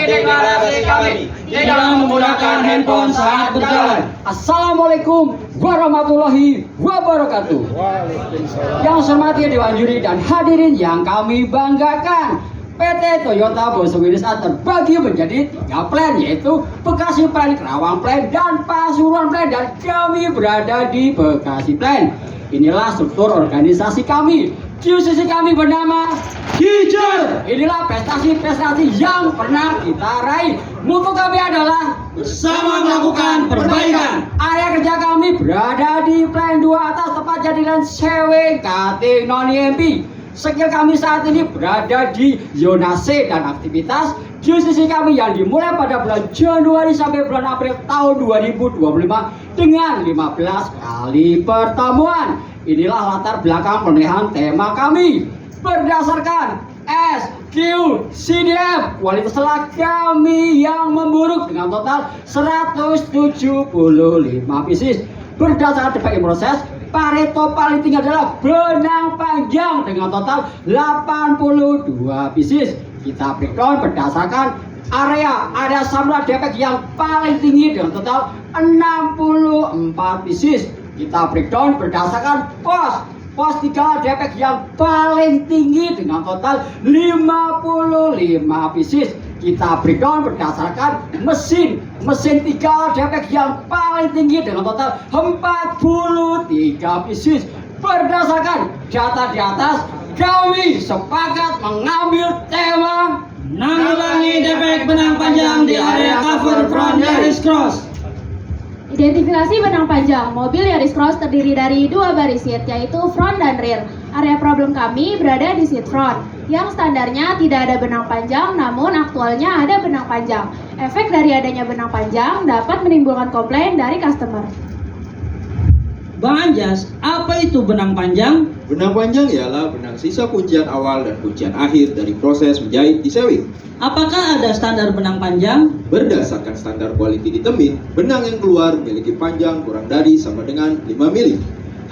deklarasi kami tidak menggunakan handphone saat berjalan. Assalamualaikum warahmatullahi wabarakatuh. Yang saya hormati Dewan Juri dan hadirin yang kami banggakan, PT Toyota Bosowinus terbagi menjadi 3 plan, yaitu Bekasi Plan, Kerawang Plan, dan Pasuruan Plan, dan kami berada di Bekasi Plan. Inilah struktur organisasi kami. QCC kami bernama Kicer. Inilah prestasi-prestasi yang pernah kita raih. Mutu kami adalah Bersama melakukan perbaikan. area kerja kami berada di Plan 2 atas, tepatnya di Land CW Kating Non-IMP. Skill kami saat ini berada di zona C, dan aktivitas QCC kami yang dimulai pada bulan Januari sampai bulan April tahun 2025 dengan 15 kali pertemuan. Inilah latar belakang pemilihan tema kami. Berdasarkan SQCDF, kualitas telak kami yang memburuk dengan total 175 pieces. Berdasarkan development proses, Pareto paling tinggi adalah benang panjang dengan total 82 pieces. Kita breakdown berdasarkan area samudra defect yang paling tinggi dengan total 64 pieces. Kita breakdown berdasarkan pos 3 defect yang paling tinggi dengan total 55 pieces. Kita breakdown berdasarkan mesin 3 defect yang paling tinggi dengan total 43 pieces. Berdasarkan data di atas, kami sepakat mengambil tema Menanggulangi defek benang panjang di area cover front Yaris Cross. Identifikasi benang panjang. Mobil Yaris Cross terdiri dari 2 baris seat, yaitu front dan rear. Area problem kami berada di seat front, yang standarnya tidak ada benang panjang, namun aktualnya ada benang panjang. Efek dari adanya benang panjang dapat menimbulkan komplain dari customer. Bang Anjas, apa itu benang panjang? Benang panjang ialah benang sisa kuncian awal dan kuncian akhir dari proses menjahit di sewing. Apakah ada standar benang panjang? Berdasarkan standar quality determine, benang yang keluar memiliki panjang kurang dari sama dengan 5 mm.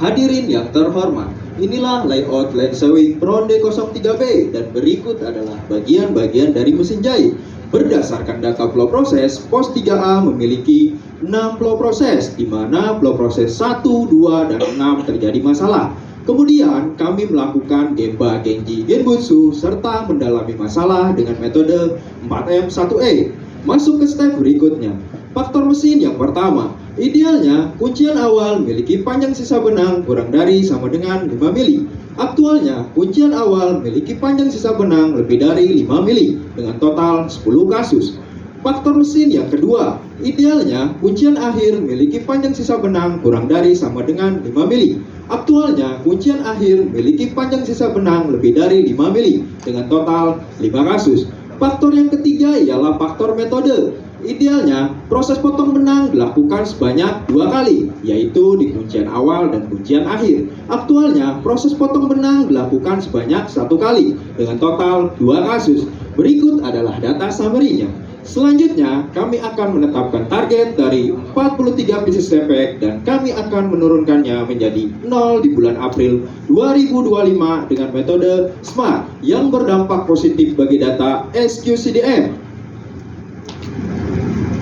Hadirin yang terhormat, inilah layout line sewing Ronde 03B, dan berikut adalah bagian-bagian dari mesin jahit. Berdasarkan data flow proses, pos 3A memiliki 6 flow proses, di mana flow proses 1, 2, dan 6 terjadi masalah. Kemudian kami melakukan Gemba, Genji, Genbutsu, serta mendalami masalah dengan metode 4M1E. Masuk ke step berikutnya. Faktor mesin yang pertama, idealnya kuncian awal memiliki panjang sisa benang kurang dari sama dengan 5 mm. Aktualnya, kuncian awal memiliki panjang sisa benang lebih dari 5 mm dengan total 10 kasus. Faktor mesin yang kedua, idealnya kuncian akhir memiliki panjang sisa benang kurang dari sama dengan 5 mm. Aktualnya, kuncian akhir memiliki panjang sisa benang lebih dari 5 mm dengan total 5 kasus. Faktor yang ketiga ialah faktor metode. Idealnya, proses potong benang dilakukan sebanyak 2 kali, yaitu di kuncian awal dan kuncian akhir. Aktualnya, proses potong benang dilakukan sebanyak 1 kali, dengan total 2 kasus. Berikut adalah data summary-nya. Selanjutnya, kami akan menetapkan target dari 43 pieces defect, dan kami akan menurunkannya menjadi 0 di bulan April 2025 dengan metode SMART yang berdampak positif bagi data SQCDM.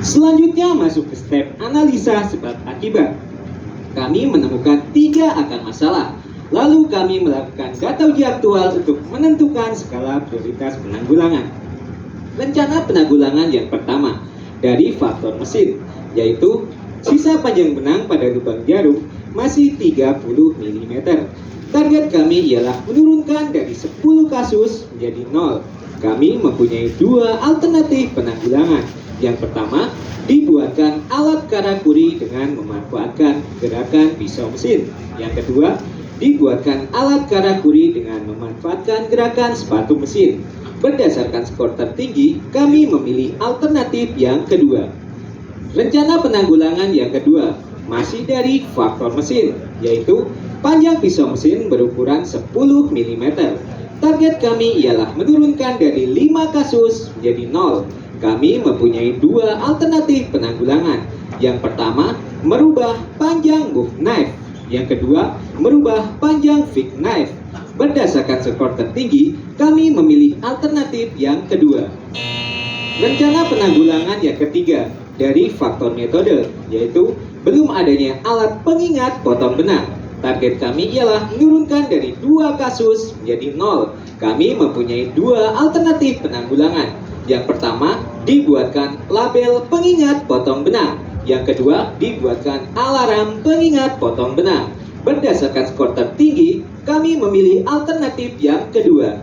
Selanjutnya masuk ke step analisa sebab akibat. Kami menemukan 3 akar masalah. Lalu kami melakukan data uji aktual untuk menentukan skala prioritas penanggulangan. Rencana penanggulangan yang pertama dari faktor mesin, yaitu sisa panjang benang pada lubang jarum masih 30 mm. Target kami ialah menurunkan dari 10 kasus menjadi 0. Kami mempunyai 2 alternatif penanggulangan. Yang pertama, dibuatkan alat karakuri dengan memanfaatkan gerakan pisau mesin. Yang kedua, dibuatkan alat karakuri dengan memanfaatkan gerakan sepatu mesin. Berdasarkan skor tertinggi, kami memilih alternatif yang kedua. Rencana penanggulangan yang kedua masih dari faktor mesin, yaitu panjang pisau mesin berukuran 10 mm. Target kami ialah menurunkan dari 5 kasus menjadi 0. Kami mempunyai 2 alternatif penanggulangan. Yang pertama, merubah panjang move knife. Yang kedua, merubah panjang fix knife. Berdasarkan skor tertinggi, kami memilih alternatif yang kedua. Rencana penanggulangan yang ketiga dari faktor metode, yaitu belum adanya alat pengingat potong benang. Target kami ialah menurunkan dari 2 kasus menjadi 0. Kami mempunyai 2 alternatif penanggulangan. Yang pertama, dibuatkan label pengingat potong benang. Yang kedua, dibuatkan alarm pengingat potong benang. Berdasarkan skor tertinggi, kami memilih alternatif yang kedua.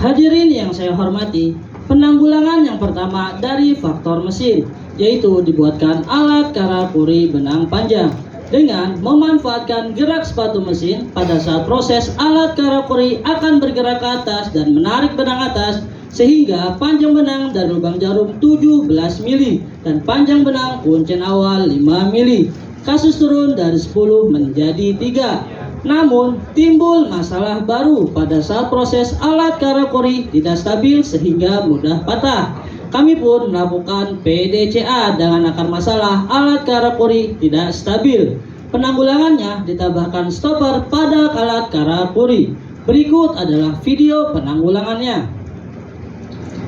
Hadirin yang saya hormati, penanggulangan yang pertama dari faktor mesin, yaitu dibuatkan alat karakuri benang panjang dengan memanfaatkan gerak sepatu mesin. Pada saat proses, alat karakuri akan bergerak ke atas dan menarik benang atas sehingga panjang benang dari lubang jarum 17 mili dan panjang benang kuncen awal 5 mili. Kasus turun dari 10 menjadi 3. Namun, timbul masalah baru pada saat proses alat karakuri tidak stabil sehingga mudah patah. Kami pun melakukan PDCA dengan akar masalah alat karakuri tidak stabil. Penanggulangannya ditambahkan stopper pada alat karakuri. Berikut adalah video penanggulangannya.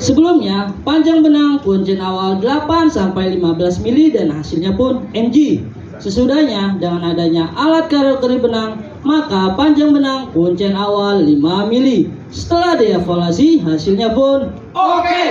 Sebelumnya, panjang benang kuncen awal 8-15 mili dan hasilnya pun NG. Sesudahnya, dengan adanya alat karakuri benang, maka panjang benang kuncen awal 5 mili. Setelah dievaluasi, hasilnya pun oke.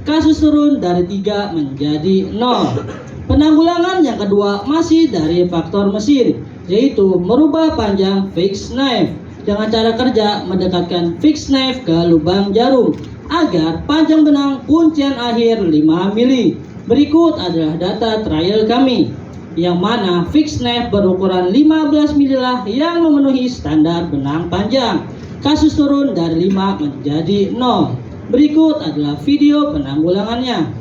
Kasus turun dari 3 menjadi 0. Penanggulangan yang kedua masih dari faktor mesin, yaitu merubah panjang fixed knife. Dengan cara kerja mendekatkan fixed knife ke lubang jarum agar panjang benang kuncen akhir 5 mili. Berikut adalah data trial kami, yang mana fixed knife berukuran 15 mili lah yang memenuhi standar benang panjang. Kasus turun dari 5 menjadi 0. Berikut adalah video penanggulangannya.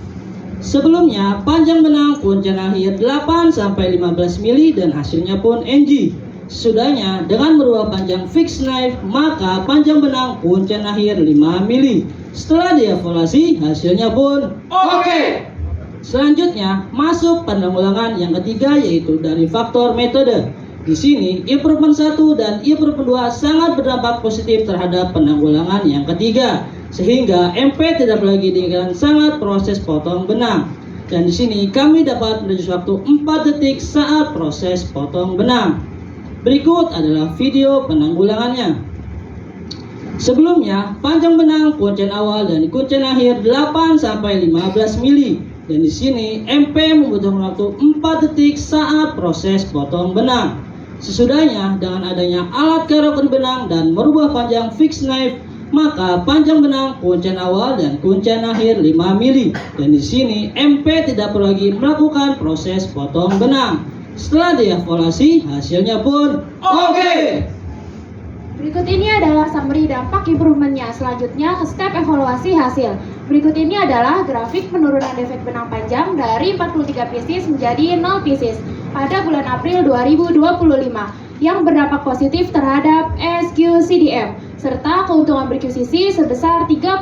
Sebelumnya, panjang benang kuncen akhir 8-15 mili dan hasilnya pun NG. Sesudahnya, dengan merubah panjang fixed knife, maka panjang benang kuncen akhir 5 mili. Setelah dievaluasi, hasilnya pun oke. Selanjutnya, masuk penanggulangan yang ketiga, yaitu dari faktor metode. Di sini, improvement 1 dan improvement 2 sangat berdampak positif terhadap penanggulangan yang ketiga, sehingga MP tidak lagi dengan sangat proses potong benang. Dan di sini kami dapat menuju waktu 4 detik saat proses potong benang. Berikut adalah video penanggulangannya. Sebelumnya, panjang benang kuncen awal dan kuncen akhir 8-15 mili. Dan di sini MP membutuhkan waktu 4 detik saat proses potong benang. Sesudahnya, dengan adanya alat karakuri benang dan merubah panjang fixed knife, maka panjang benang kuncen awal dan kuncen akhir 5 mili. Dan di sini MP tidak perlu lagi melakukan proses potong benang. Setelah dievaluasi, hasilnya pun oke. Berikut ini adalah summary dampak improvementnya. Selanjutnya ke step evaluasi hasil. Berikut ini adalah grafik penurunan defek benang panjang dari 43 pieces menjadi 0 pieces pada bulan April 2025 yang berdampak positif terhadap SQCDM serta keuntungan BerQCC sebesar 31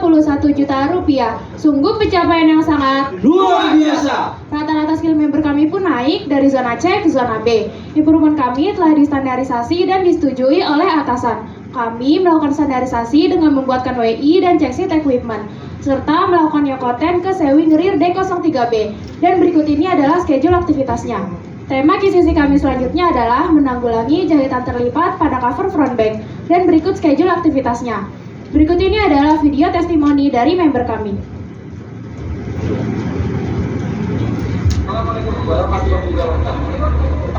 juta rupiah. Sungguh pencapaian yang sangat Luar biasa. Rata-rata skill member kami pun naik dari zona C ke zona B. Improvement kami telah distandarisasi dan disetujui oleh atasan. Kami melakukan standarisasi dengan membuatkan WI dan checksheet equipment, serta melakukan yokoten ke sewing rear D03B. Dan berikut ini adalah schedule aktivitasnya. Tema QCC kami selanjutnya adalah menanggulangi jahitan terlipat pada cover front back. Dan berikut schedule aktivitasnya. Berikut ini adalah video testimoni dari member kami.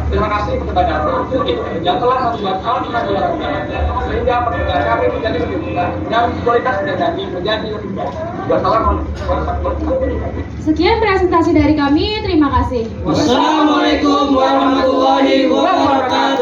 Terima kasih kepada yang telah membuat penanggulangan sehingga pekerjaan kami menjadi lebih mudah dan kualitas kami menjadi lebih baik. Sekian presentasi dari kami, terima kasih. Wassalamualaikum warahmatullahi wabarakatuh.